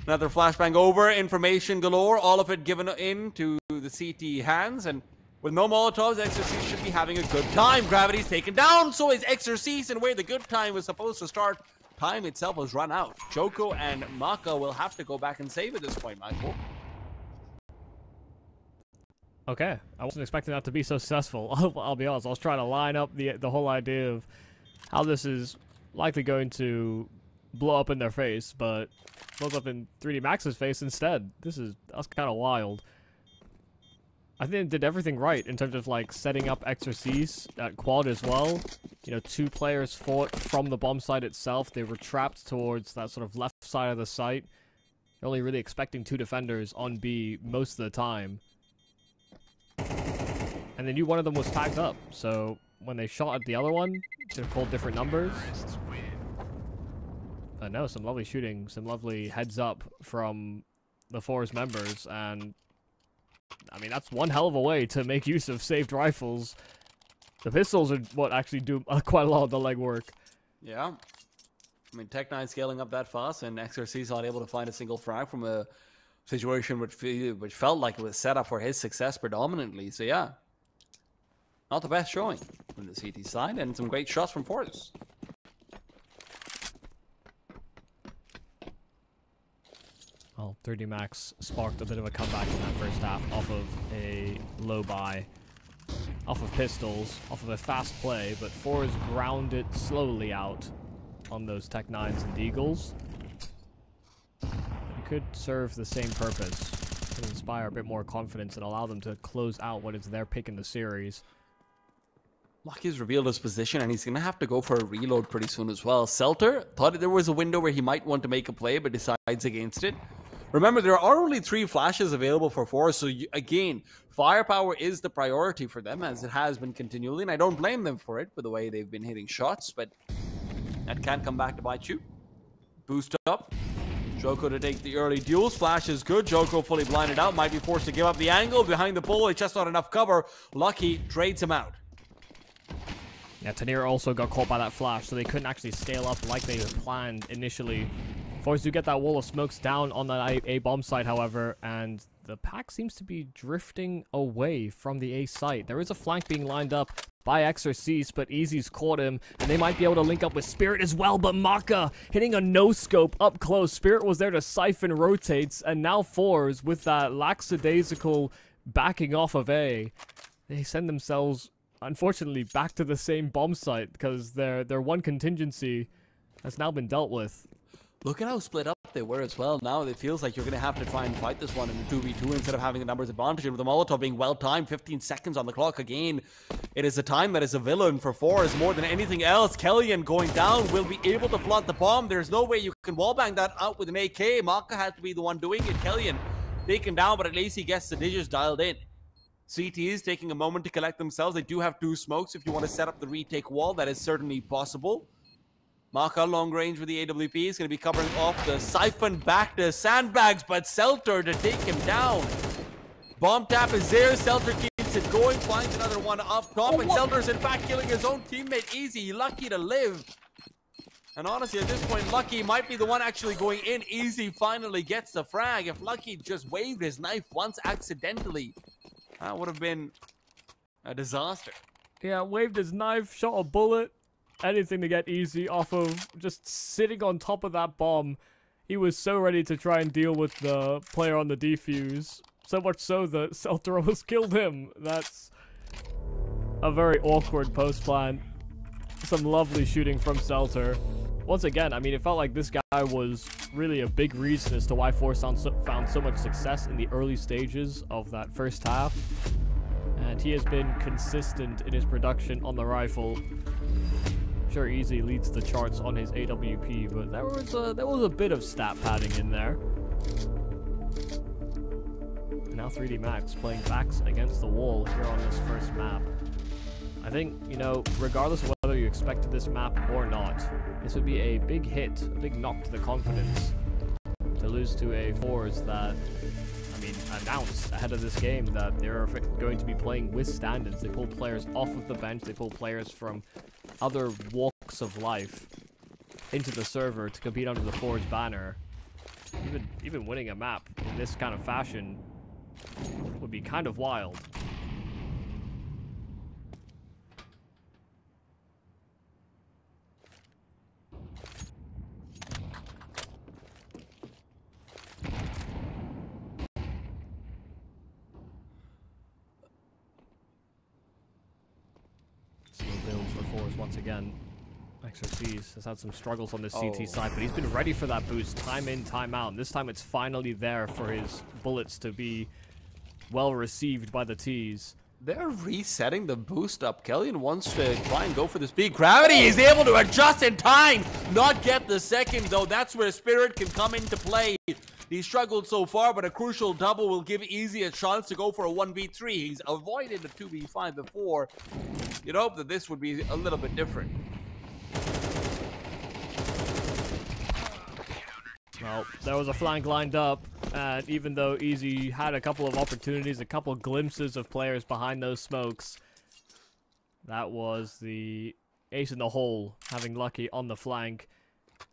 Another flashbang over, information galore, all of it given in to the CT hands, and with no Molotovs, Exorcist should be having a good time. Gravity's taken down, so is Exorcist, and where the good time was supposed to start, time itself has run out. Joko and Maka will have to go back and save at this point, Michael. Okay, I wasn't expecting that to be so successful. I'll be honest, I was trying to line up the whole idea of how this is likely going to blow up in their face, but blows up in 3D Max's face instead. That's kind of wild. I think they did everything right in terms of like setting up exorcies at quad as well. You know, 2 players fought from the bomb site itself. They were trapped towards that sort of left side of the site. They're only really expecting 2 defenders on B most of the time. And they knew one of them was tagged up, so when they shot at the other one, they're called different numbers. No, some lovely shooting, some lovely heads up from the forZe members, and I mean, that's one hell of a way to make use of saved rifles. The pistols are what actually do quite a lot of the legwork. Yeah. I mean, Tech9 scaling up that fast, and XRC's not able to find a single frag from a situation which felt like it was set up for his success predominantly. So yeah, not the best showing from the CT side, and some great shots from forZe. Well, 3D Max sparked a bit of a comeback in that first half off of a low buy, off of pistols, off of a fast play, but forZe ground it slowly out on those Tech9s and Deagles. It could serve the same purpose, to inspire a bit more confidence and allow them to close out what is their pick in the series. Lucky's revealed his position, and he's going to have to go for a reload pretty soon as well. Selter thought there was a window where he might want to make a play, but decides against it. Remember, there are only 3 flashes available for forZe, so again, firepower is the priority for them, as it has been continually, and I don't blame them for it, with the way they've been hitting shots, but that can't come back to bite you. Boost up. Joko to take the early duels. Flash is good. Joko fully blinded out, might be forced to give up the angle. Behind the pole, it's just not enough cover. Lucky trades him out. Yeah, Tanir also got caught by that flash, so they couldn't actually scale up like they had planned initially. forZe do get that wall of smokes down on that A bomb site, however, and the pack seems to be drifting away from the A site. There is a flank being lined up by XRC's, but Easy's caught him, and they might be able to link up with Spirit as well, but Maka hitting a no-scope up close. Spirit was there to siphon rotates, and now forZe, with that lackadaisical backing off of A, they send themselves, unfortunately, back to the same bomb site, because their one contingency has now been dealt with. Look at how split up they were as well. Now it feels like you're going to have to try and fight this one in a 2v2 instead of having the numbers advantage. And with the Molotov being well-timed, 15 seconds on the clock again, it is a time that is a villain for forZe more than anything else. Kellyan going down will be able to plant the bomb. There's no way you can wallbang that out with an AK. Maka has to be the one doing it. Kellyan taken down, but at least he gets the digits dialed in. CT is taking a moment to collect themselves. They do have 2 smokes. If you want to set up the retake wall, that is certainly possible. Maka long range with the AWP is going to be covering off the siphon back to sandbags, but Selter to take him down. Bomb tap is there. Selter keeps it going, finds another one up top, and Selter's in fact killing his own teammate Easy. Lucky to live. And honestly, at this point, Lucky might be the one actually going in. Easy finally gets the frag. If Lucky just waved his knife once accidentally, that would have been a disaster. Yeah, waved his knife, shot a bullet. Anything to get Easy off of just sitting on top of that bomb. He was so ready to try and deal with the player on the defuse. So much so that Selter almost killed him. That's a very awkward post plan. Some lovely shooting from Selter. Once again, I mean, it felt like this guy was really a big reason as to why forZe found so much success in the early stages of that first half. And he has been consistent in his production on the rifle. Sure, Easy leads the charts on his AWP, but there was a bit of stat padding in there. And now 3D Max playing backs against the wall here on this first map. I think, you know, regardless of whether you expected this map or not, this would be a big hit, a big knock to the confidence to lose to a forZe that, I mean, announced ahead of this game that they're going to be playing with standards. They pull players off of the bench, they pull players from other walks of life into the server to compete under the forZe banner. Even winning a map in this kind of fashion would be kind of wild. Once again, XRC's has had some struggles on this CT side, but he's been ready for that boost time in, time out. And this time it's finally there for his bullets to be well received by the T's. They're resetting the boost up. Kellyan wants to try and go for the speed. Gravity is able to adjust in time, not get the second though. That's where Spirit can come into play. He struggled so far, but a crucial double will give Easy a chance to go for a 1v3. He's avoided a 2v5 before. You'd hope that this would be a little bit different. Well, there was a flank lined up, and even though Easy had a couple of opportunities, a couple of glimpses of players behind those smokes, that was the ace in the hole, having Lucky on the flank.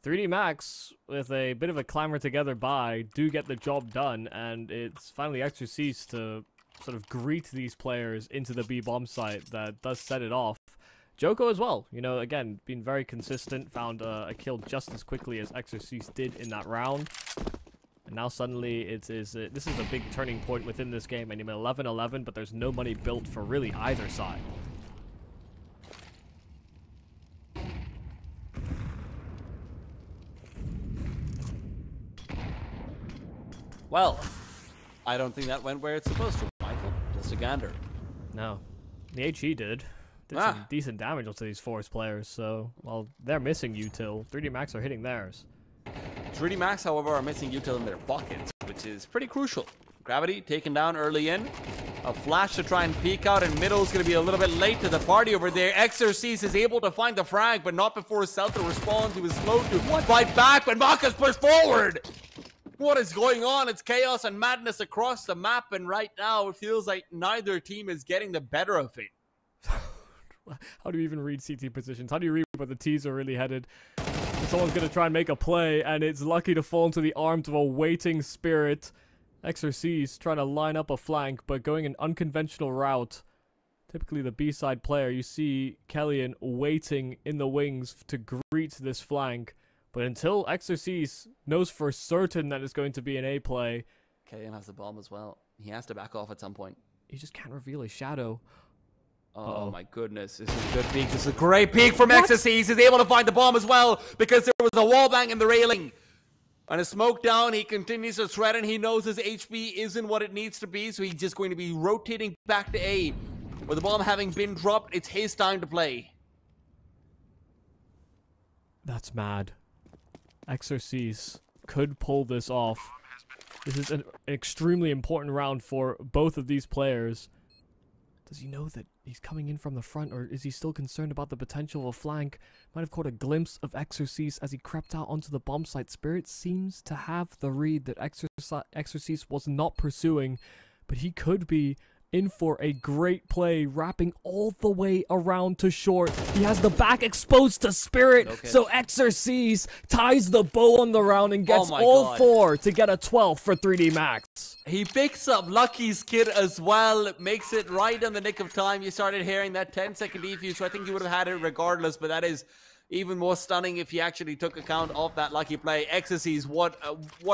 3D Max, with a bit of a clamor together buy, do get the job done, and it's finally Exorcist to sort of greet these players into the B bomb site that does set it off. Joko as well, you know, again, been very consistent, found a kill just as quickly as Exorcist did in that round. And now suddenly this is a big turning point within this game, and you're 11-11, but there's no money built for really either side. Well, I don't think that went where it's supposed to, Michael. Just a gander. No. The HE did some decent damage onto these force players, so while they're missing util, 3D Max are hitting theirs. 3D Max, however, are missing util in their pockets, which is pretty crucial. Gravity taken down early in. A flash to try and peek out, and middle is going to be a little bit late to the party over there. Exorcist is able to find the frag, but not before Celta responds. He was slow to fight back, but Maka's pushed forward. What is going on? It's chaos and madness across the map, and right now it feels like neither team is getting the better of it. How do you even read CT positions? How do you read where the T's are really headed? Someone's going to try and make a play, and it's Lucky to fall into the arms of a waiting Spirit. Exorcist trying to line up a flank, but going an unconventional route. Typically the B-side player, you see Kellyan waiting in the wings to greet this flank. But until Exorcist knows for certain that it's going to be an A play, Kellyan has the bomb as well. He has to back off at some point. he just can't reveal his shadow. Oh my goodness, this is a good peek. This is a great peek from Exorcist. He's able to find the bomb as well because there was a wall bang in the railing. And a smoke down, he continues to threaten. He knows his HP isn't what it needs to be, so he's just going to be rotating back to A. With the bomb having been dropped, it's his time to play. That's mad. Exorcist could pull this off. This is an extremely important round for both of these players. Does he know that he's coming in from the front, or is he still concerned about the potential of a flank? Might have caught a glimpse of Exorcist as he crept out onto the bomb site. Spirit seems to have the read that Exorcist was not pursuing, but he could be in for a great play, wrapping all the way around to short. He has the back exposed to Spirit, so Exorcist ties the bow on the round and gets all four to get a 12 for 3D Max. He picks up Lucky's kit as well, makes it right in the nick of time. You started hearing that 10-second defuse, so I think he would have had it regardless, but that is even more stunning if he actually took account of that lucky play. Exorcist, what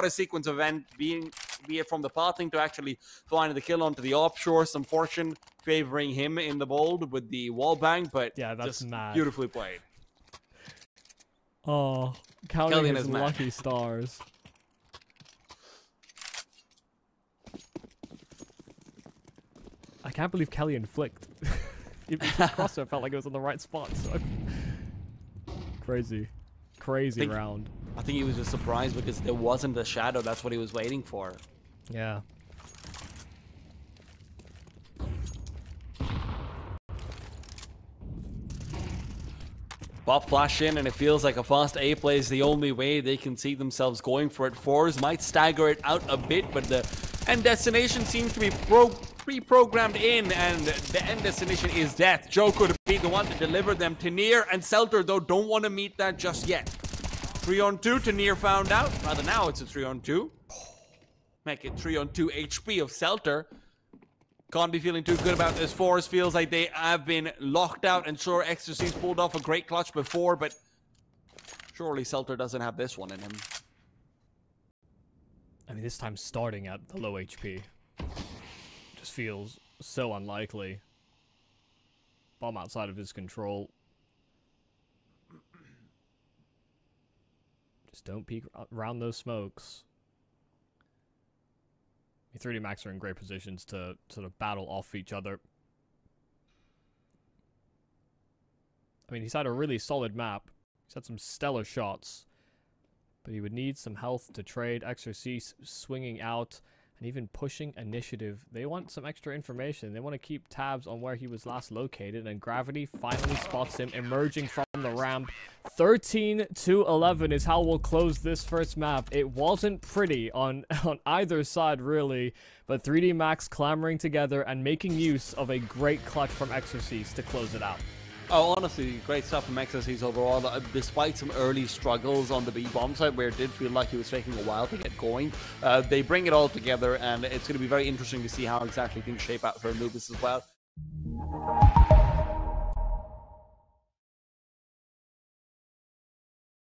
a sequence of event, be it from the pathing to actually finding the kill onto the offshore. Some fortune favoring him in the bold with the wall bang, but yeah, that's just mad. Beautifully played. Oh, counting his lucky stars. I can't believe Kellyan flicked. Even the crosser felt like it was on the right spot. So crazy round. I think he was just surprised because there wasn't a shadow. That's what he was waiting for. Yeah. Pop flash in, and it feels like a fast A play is the only way they can see themselves going for it. forZe might stagger it out a bit, but the end destination seems to be pre-programmed in, and the end destination is death. Joe could be the one to deliver them. Tanir and Celter, though, don't want to meet that just yet. 3-on-2, Tanir found out. Rather, now it's a 3-on-2. Make it 3-on-2 HP of Celter. Can't be feeling too good about this. forZe feels like they have been locked out, and sure, Exorcist pulled off a great clutch before, but surely Celter doesn't have this one in him. I mean, this time starting at the low HP just feels so unlikely. Bomb outside of his control. Just don't peek around those smokes. 3D Max are in great positions to sort of battle off each other. I mean, he's had a really solid map. He's had some stellar shots. But he would need some health to trade. XRC swinging out and even pushing initiative. They want some extra information. They want to keep tabs on where he was last located. And Gravity finally spots him emerging from the ramp. 13-11 is how we'll close this first map. It wasn't pretty on either side, really. But 3D Max clamoring together and making use of a great clutch from XRC to close it out. Oh, honestly, great stuff from XSCs overall. Despite some early struggles on the B-bomb side, where it did feel like it was taking a while to get going, they bring it all together, and it's going to be very interesting to see how exactly things shape out for Anubis as well.